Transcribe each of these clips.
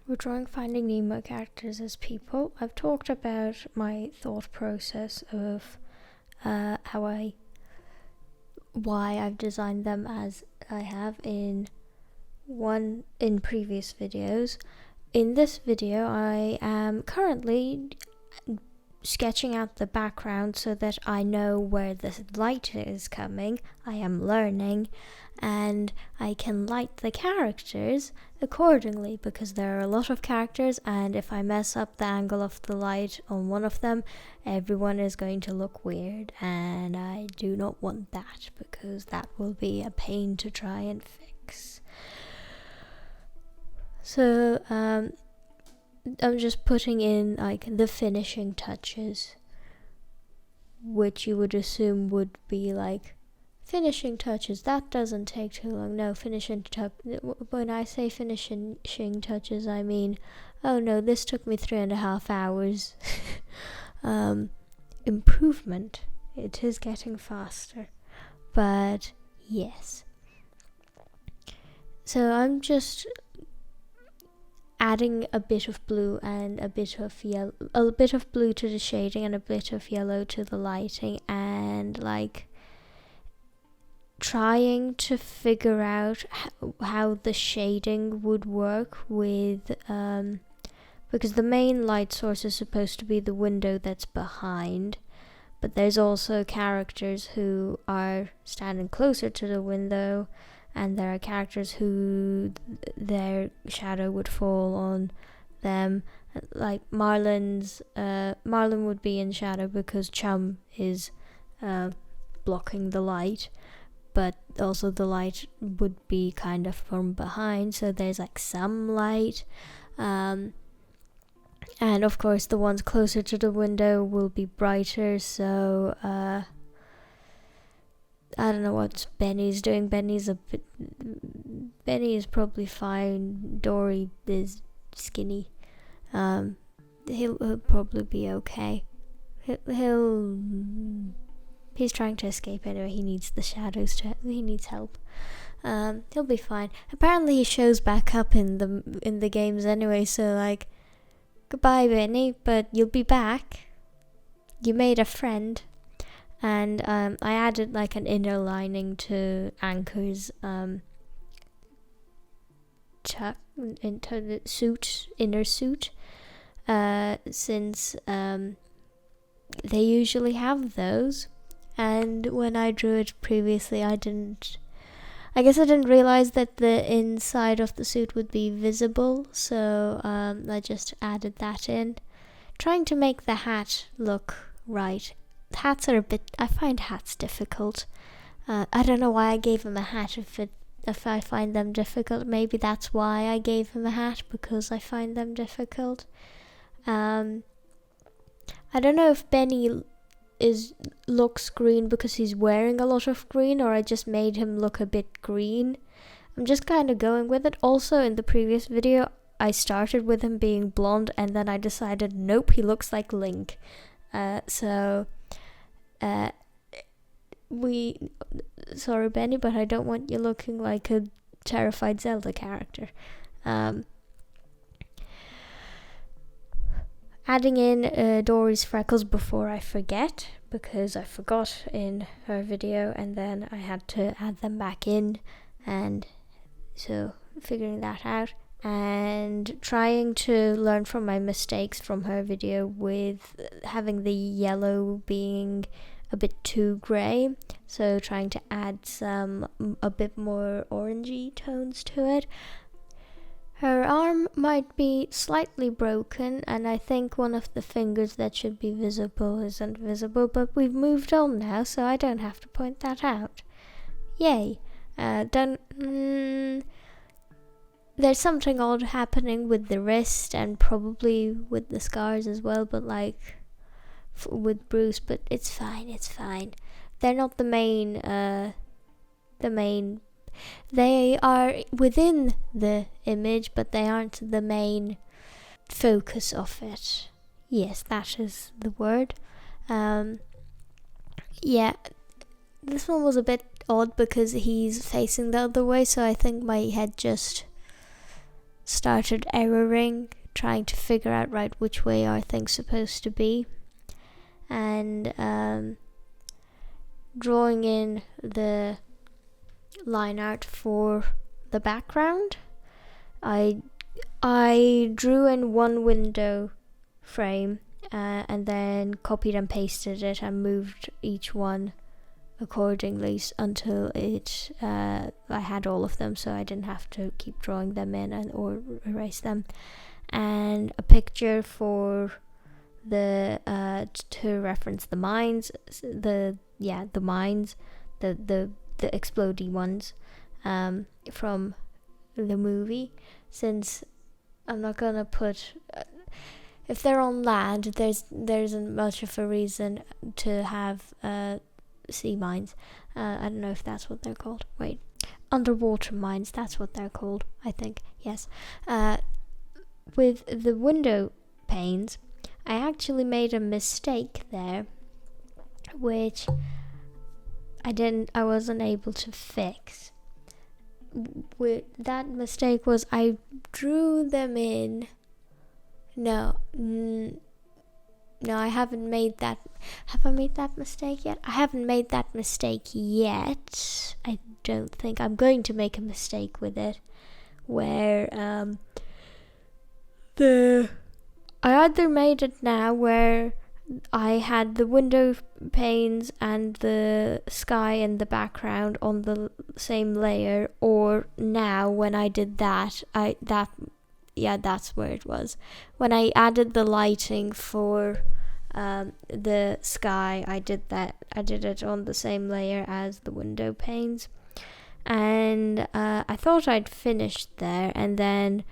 We're drawing Finding Nemo characters as people. I've talked about my thought process of why I've designed them as I have in previous videos. In this video, I am currently sketching out the background so that I know where the light is coming. I am learning, and I can light the characters accordingly because there are a lot of characters, and if I mess up the angle of the light on one of them, everyone is going to look weird, and I do not want that because that will be a pain to try and fix. So I'm just putting in like the finishing touches, which you would assume would be like finishing touches. That doesn't take too long. No, when I say finishing touches, I mean, oh no, this took me 3.5 hours. Improvement. It is getting faster. But yes. So I'm just adding a bit of blue and a bit of yellow, a bit of blue to the shading and a bit of yellow to the lighting, and like trying to figure out how the shading would work with because the main light source is supposed to be the window that's behind, but there's also characters who are standing closer to the window, and there are characters who their shadow would fall on them. Like Marlin would be in shadow because Chum is blocking the light, but also the light would be kind of from behind, so there's like some light. And of course the ones closer to the window will be brighter, so I don't know what Benny's doing. Benny is probably fine. Dory is skinny. He'll probably be okay. He's trying to escape anyway. He needs the shadows he needs help. He'll be fine. Apparently he shows back up in the games anyway, so like, goodbye Benny, but you'll be back. You made a friend. And I added like an inner lining to Anchor's into the inner suit, since they usually have those. And when I drew it previously, I didn't realize that the inside of the suit would be visible, so I just added that in, trying to make the hat look right. Hats are I find hats difficult. I don't know why I gave him a hat if I find them difficult. Maybe that's why I gave him a hat, because I find them difficult. I don't know if Benny looks green because he's wearing a lot of green, or I just made him look a bit green. I'm just kind of going with it. Also, in the previous video, I started with him being blonde, and then I decided, nope, he looks like Link. Sorry Benny, but I don't want you looking like a terrified Zelda character. Adding in Dory's freckles before I forget, because I forgot in her video and then I had to add them back in, and so figuring that out and trying to learn from my mistakes from her video with having the yellow being a bit too grey, so trying to add a bit more orangey tones to it. Her arm might be slightly broken, and I think one of the fingers that should be visible isn't visible, but we've moved on now, so I don't have to point that out. Yay. There's something odd happening with the wrist and probably with the scars as well, but like with Bruce, but it's fine. They're not the main, they are within the image, but they aren't the main focus of it. Yes, that is the word. Yeah, this one was a bit odd because he's facing the other way, so I think my head just started erroring, trying to figure out right which way are things supposed to be, and drawing in the line art for the background. I drew in one window frame and then copied and pasted it and moved each one accordingly until I had all of them, so I didn't have to keep drawing them in or erase them. And a picture for the to reference the mines, the mines, the explodey ones from the movie, since I'm not gonna put if they're on land, there isn't much of a reason to have sea mines. I don't know if that's what they're called. Wait, underwater mines, that's what they're called, I think. Yes. With the window panes, I actually made a mistake there, which I wasn't able to fix. That mistake was I drew them in. No, I haven't made that. Have I made that mistake yet? I haven't made that mistake yet. I don't think. I'm going to make a mistake with it, where I either made it now where I had the window panes and the sky in the background on the same layer, or now when I did that's where it was. When I added the lighting for the sky, I did it on the same layer as the window panes. And I thought I'd finished there, and then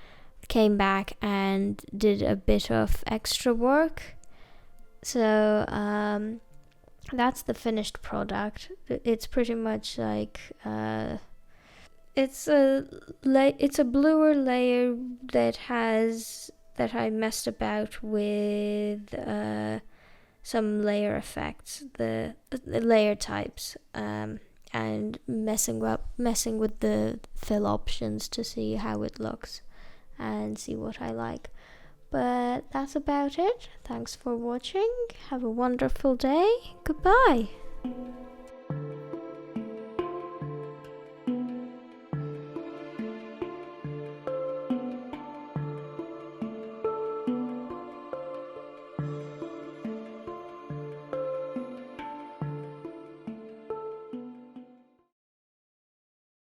came back and did a bit of extra work. So that's the finished product. It's pretty much like it's a bluer layer that I messed about with some layer effects, the layer types, and messing with the fill options to see how it looks and see what I like. But that's about it. Thanks for watching. Have a wonderful day. Goodbye.